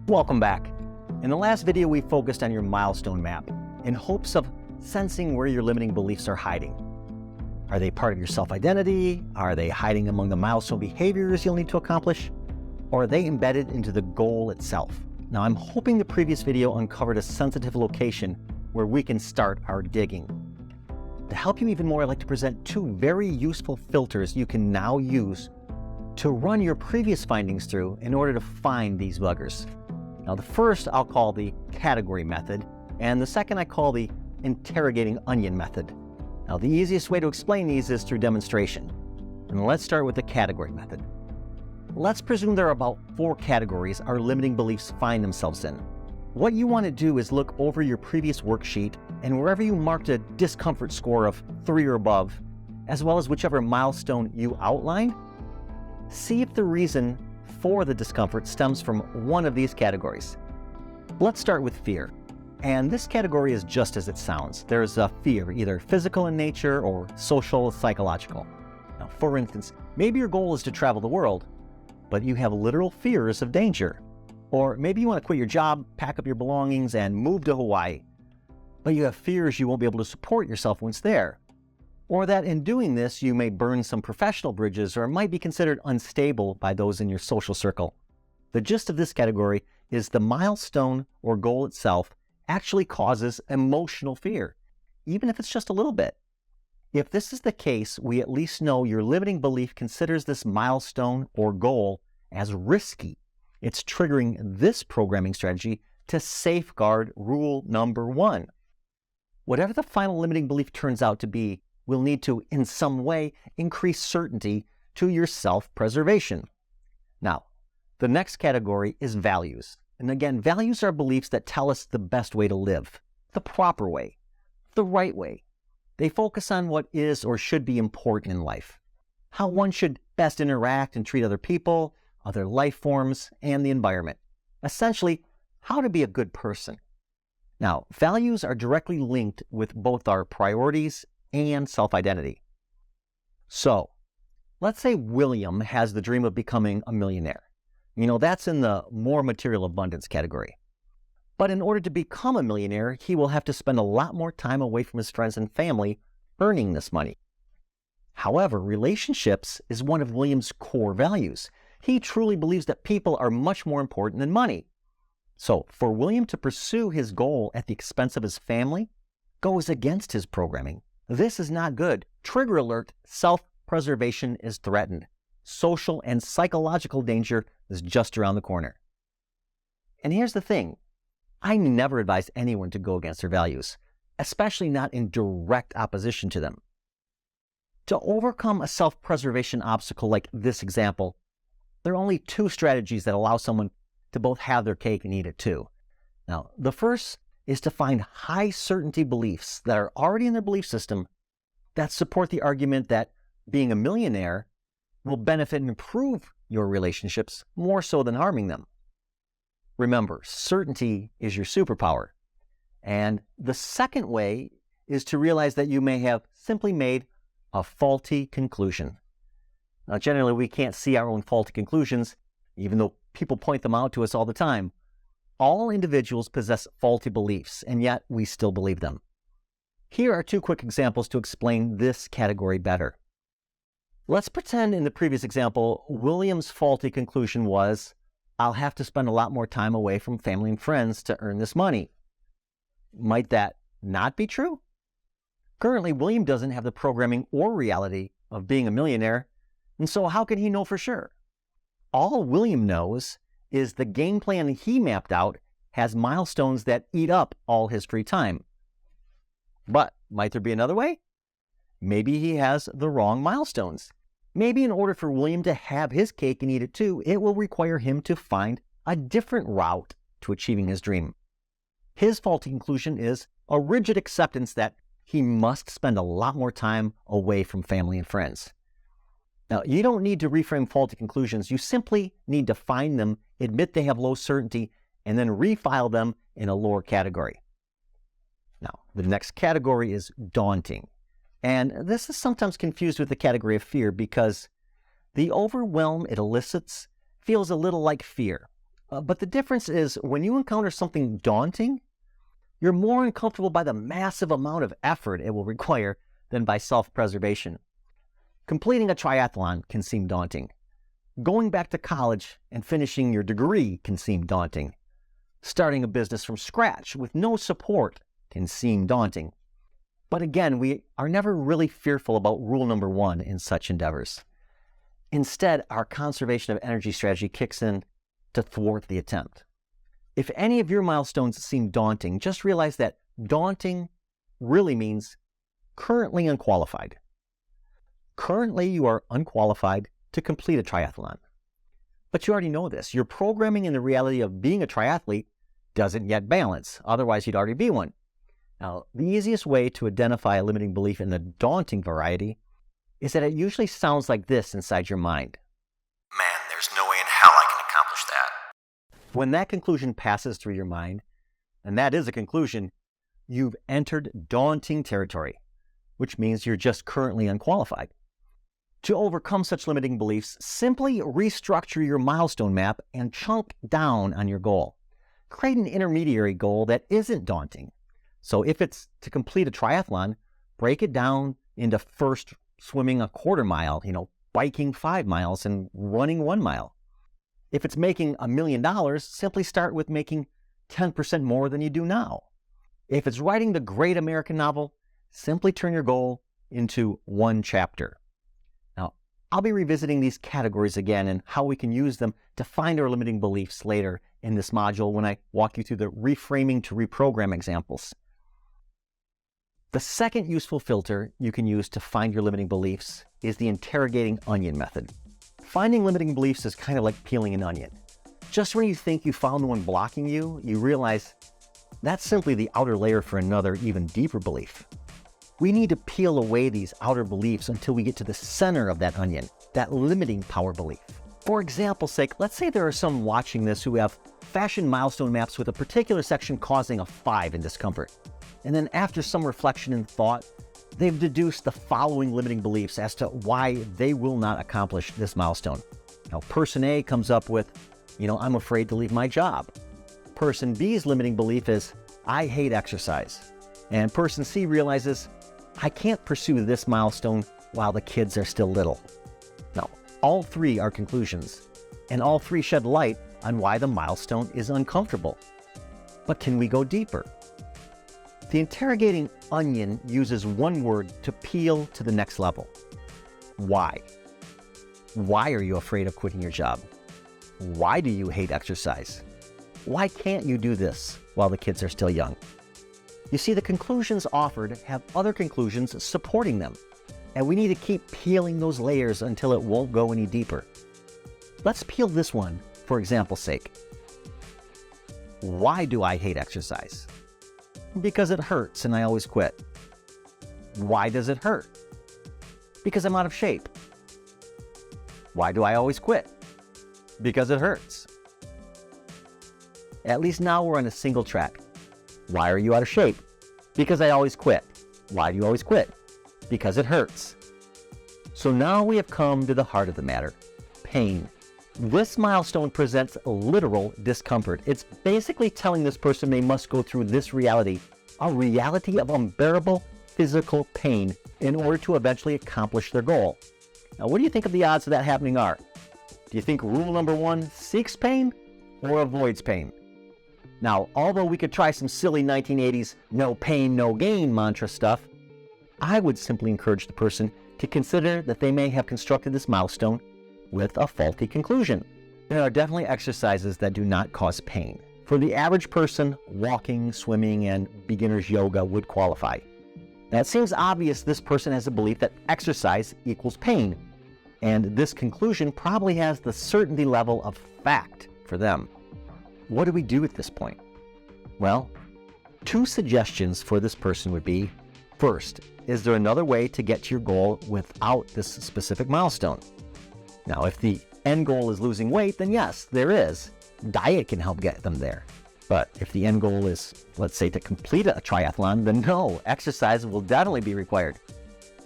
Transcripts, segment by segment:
Welcome back. In the last video, we focused on your milestone map in hopes of sensing where your limiting beliefs are hiding. Are they part of your self-identity? Are they hiding among the milestone behaviors you'll need to accomplish? Or are they embedded into the goal itself? Now, I'm hoping the previous video uncovered a sensitive location where we can start our digging. To help you even more, I'd like to present two very useful filters you can now use to run your previous findings through in order to find these buggers. Now, the first I'll call the category method, and the second I call the interrogating onion method. Now, the easiest way to explain these is through demonstration. And let's start with the category method. Let's presume there are about 4 categories our limiting beliefs find themselves in. What you want to do is look over your previous worksheet, and wherever you marked a discomfort score of 3 or above, as well as whichever milestone you outlined, see if the reason for the discomfort stems from one of these categories. Let's start with fear. And this category is just as it sounds. There's a fear, either physical in nature or social, psychological. Now, for instance, maybe your goal is to travel the world, but you have literal fears of danger. Or maybe you want to quit your job, pack up your belongings, and move to Hawaii, but you have fears you won't be able to support yourself once there. Or that in doing this, you may burn some professional bridges or might be considered unstable by those in your social circle. The gist of this category is the milestone or goal itself actually causes emotional fear, even if it's just a little bit. If this is the case, we at least know your limiting belief considers this milestone or goal as risky. It's triggering this programming strategy to safeguard rule number 1. Whatever the final limiting belief turns out to be, will need to, in some way, increase certainty to your self-preservation. Now, the next category is values. And again, values are beliefs that tell us the best way to live, the proper way, the right way. They focus on what is or should be important in life, how one should best interact and treat other people, other life forms, and the environment. Essentially, how to be a good person. Now, values are directly linked with both our priorities and self-identity. So, let's say William has the dream of becoming a millionaire. You know, that's in the more material abundance category. But in order to become a millionaire, he will have to spend a lot more time away from his friends and family earning this money. However, relationships is one of William's core values. He truly believes that people are much more important than money. So, for William to pursue his goal at the expense of his family goes against his programming. This is not good. Trigger alert, self-preservation is threatened. Social and psychological danger is just around the corner. And here's the thing. I never advise anyone to go against their values, especially not in direct opposition to them. To overcome a self-preservation obstacle like this example, there are only 2 strategies that allow someone to both have their cake and eat it too. Now, the first is to find high certainty beliefs that are already in their belief system that support the argument that being a millionaire will benefit and improve your relationships more so than harming them. Remember, certainty is your superpower. And the second way is to realize that you may have simply made a faulty conclusion. Now, generally, we can't see our own faulty conclusions, even though people point them out to us all the time. All individuals possess faulty beliefs, and yet we still believe them. Here are 2 quick examples to explain this category better. Let's pretend in the previous example, William's faulty conclusion was, I'll have to spend a lot more time away from family and friends to earn this money. Might that not be true? Currently, William doesn't have the programming or reality of being a millionaire, and so how can he know for sure? All William knows is the game plan he mapped out has milestones that eat up all his free time. But might there be another way? Maybe he has the wrong milestones. Maybe in order for William to have his cake and eat it too, it will require him to find a different route to achieving his dream. His faulty conclusion is a rigid acceptance that he must spend a lot more time away from family and friends. Now, you don't need to reframe faulty conclusions. You simply need to find them, admit they have low certainty, and then refile them in a lower category. Now, the next category is daunting. And this is sometimes confused with the category of fear because the overwhelm it elicits feels a little like fear. But the difference is when you encounter something daunting, you're more uncomfortable by the massive amount of effort it will require than by self-preservation. Completing a triathlon can seem daunting. Going back to college and finishing your degree can seem daunting. Starting a business from scratch with no support can seem daunting. But again, we are never really fearful about rule number 1 in such endeavors. Instead, our conservation of energy strategy kicks in to thwart the attempt. If any of your milestones seem daunting, just realize that daunting really means currently unqualified. Currently, you are unqualified to complete a triathlon. But you already know this. Your programming in the reality of being a triathlete doesn't yet balance. Otherwise, you'd already be one. Now, the easiest way to identify a limiting belief in the daunting variety is that it usually sounds like this inside your mind. Man, there's no way in hell I can accomplish that. When that conclusion passes through your mind, and that is a conclusion, you've entered daunting territory, which means you're just currently unqualified. To overcome such limiting beliefs, simply restructure your milestone map and chunk down on your goal. Create an intermediary goal that isn't daunting. So if it's to complete a triathlon, break it down into first swimming a quarter mile, biking 5 miles and running 1 mile. If it's making $1 million, simply start with making 10% more than you do now. If it's writing the great American novel, simply turn your goal into 1 chapter. Now, I'll be revisiting these categories again and how we can use them to find our limiting beliefs later in this module when I walk you through the reframing to reprogram examples. The second useful filter you can use to find your limiting beliefs is the interrogating onion method. Finding limiting beliefs is kind of like peeling an onion. Just when you think you found one blocking you, you realize that's simply the outer layer for another, even deeper belief. We need to peel away these outer beliefs until we get to the center of that onion, that limiting power belief. For example's sake, let's say there are some watching this who have fashioned milestone maps with a particular section causing a 5 in discomfort. And then after some reflection and thought, they've deduced the following limiting beliefs as to why they will not accomplish this milestone. Now, person A comes up with, I'm afraid to leave my job. Person B's limiting belief is, I hate exercise. And person C realizes, I can't pursue this milestone while the kids are still little. Now, all 3 are conclusions, and all 3 shed light on why the milestone is uncomfortable. But can we go deeper? The interrogating onion uses 1 word to peel to the next level. Why? Why are you afraid of quitting your job? Why do you hate exercise? Why can't you do this while the kids are still young? You see, the conclusions offered have other conclusions supporting them, and we need to keep peeling those layers until it won't go any deeper. Let's peel this one for example's sake. Why do I hate exercise? Because it hurts and I always quit. Why does it hurt? Because I'm out of shape. Why do I always quit? Because it hurts. At least now we're on a single track. Why are you out of shape? Because I always quit. Why do you always quit? Because it hurts. So now we have come to the heart of the matter, pain. This milestone presents literal discomfort. It's basically telling this person they must go through this reality, a reality of unbearable physical pain in order to eventually accomplish their goal. Now, what do you think of the odds of that happening are? Do you think rule number 1 seeks pain or avoids pain? Now, although we could try some silly 1980s no pain, no gain mantra stuff, I would simply encourage the person to consider that they may have constructed this milestone with a faulty conclusion. There are definitely exercises that do not cause pain. For the average person, walking, swimming, and beginner's yoga would qualify. Now, it seems obvious this person has a belief that exercise equals pain, and this conclusion probably has the certainty level of fact for them. What do we do at this point? Well, 2 suggestions for this person would be, first, is there another way to get to your goal without this specific milestone? Now, if the end goal is losing weight, then yes, there is. Diet can help get them there. But if the end goal is, let's say, to complete a triathlon, then no, exercise will definitely be required.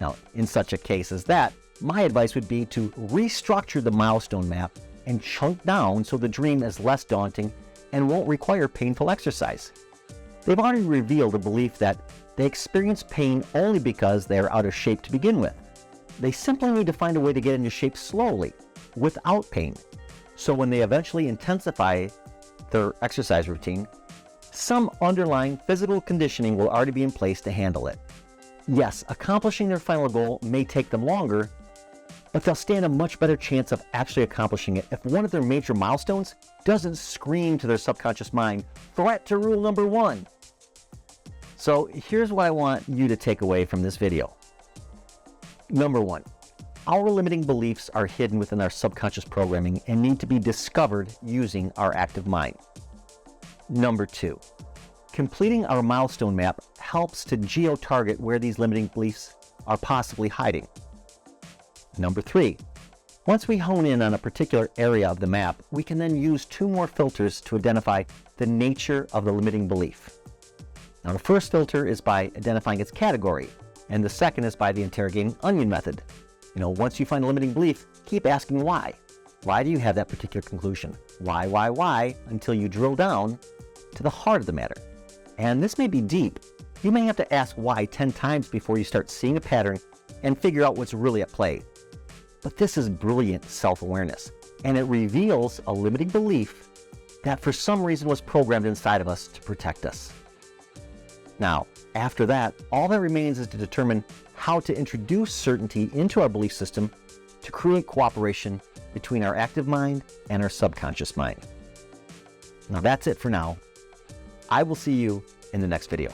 Now, in such a case as that, my advice would be to restructure the milestone map and chunk down so the dream is less daunting and won't require painful exercise. They've already revealed a belief that they experience pain only because they are out of shape to begin with. They simply need to find a way to get into shape slowly, without pain. So when they eventually intensify their exercise routine, some underlying physical conditioning will already be in place to handle it. Yes, accomplishing their final goal may take them longer, but they'll stand a much better chance of actually accomplishing it if one of their major milestones doesn't scream to their subconscious mind, "Threat to rule number 1." So here's what I want you to take away from this video. Number 1, our limiting beliefs are hidden within our subconscious programming and need to be discovered using our active mind. Number 2, completing our milestone map helps to geo-target where these limiting beliefs are possibly hiding. Number 3, once we hone in on a particular area of the map, we can then use 2 more filters to identify the nature of the limiting belief. Now, the first filter is by identifying its category, and the second is by the interrogating onion method. Once you find a limiting belief, keep asking why. Why do you have that particular conclusion? Why, until you drill down to the heart of the matter. And this may be deep. You may have to ask why 10 times before you start seeing a pattern and figure out what's really at play. But this is brilliant self-awareness, and it reveals a limiting belief that for some reason was programmed inside of us to protect us. Now, after that, all that remains is to determine how to introduce certainty into our belief system to create cooperation between our active mind and our subconscious mind. Now, that's it for now. I will see you in the next video.